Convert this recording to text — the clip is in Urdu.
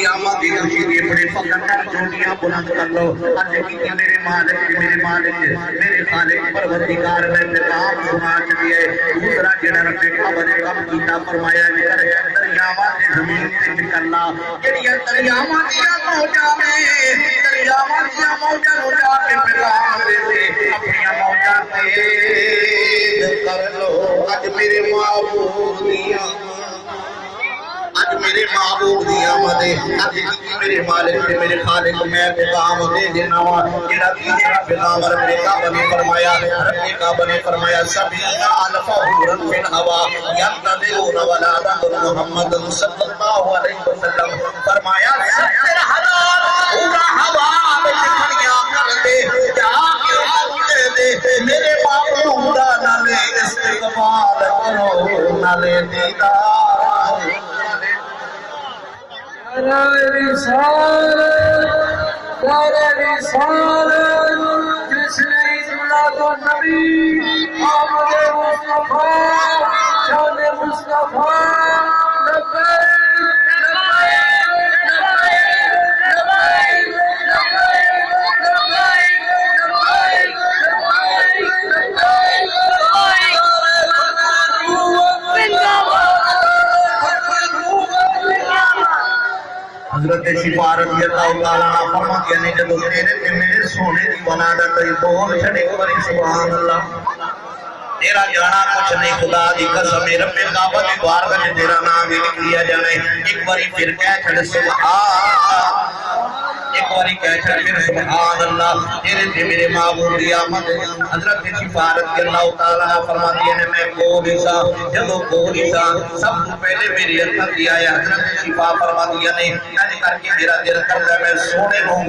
قیامت کی خوشی دی بڑے فخر کر چوٹیاں بلند کر لو اج کی میرے مالک میرے خالق پروردگار نے پیغام سنا چکے دوسرا جڑا رب کعبہ نے کم کیتا فرمایا دریاواں تے زمین تے نکلنا جڑیاں دریاواں دیاں موجاں میں دریاواں دیاں موجاں نو جا کے پیغام دے دے اپنی موجاں تیز کر لو اج میرے معبود دیاں اج میرے معبود دی آمد ہے اج میرے مالک تے میرے خالق میں پیغام دے دینا وا جڑا تیسرا پیغام رب کعبہ نے فرمایا رب کعبہ نے فرمایا سبینا الف حورن فی الہوا ينتظرون ولادہ محمد صلی اللہ علیہ وسلم فرمایا 70,000 پورا ہوا وچ کھڑیاں کر دے جا کے دے دے میرے معبود دا نالے استقبال کرو نالے دیدار رسالت جس نے ملاد النبی آمد مصطفیٰ شان مصطفیٰ حضرت شفا رضی اللہ تعالیٰ عنہ فرماتی ہیں جدو تیرے تے میرے سونے دی ولادت بول چھڑے بری سبحان اللہ تیرا جانا کچھ نہیں خدا دی قسم رب کعبہ دی دوار میں تیرا نام ہی لیا جانے ایک باری پھر کہہ چھڑ ایک باری کہہ چھڑ پھر سبحان اللہ تیرے تے میرے معبود دی آمد حضرت شفا رضی اللہ تعالیٰ عنہ فرماتی ہیں میں کولیسا جدو کولیسا سب سے پہلے میری اندر دیا ہے حضرت شفا فرماتی ہیں نہیں کر کے میرا دل کر میں سونے لوگ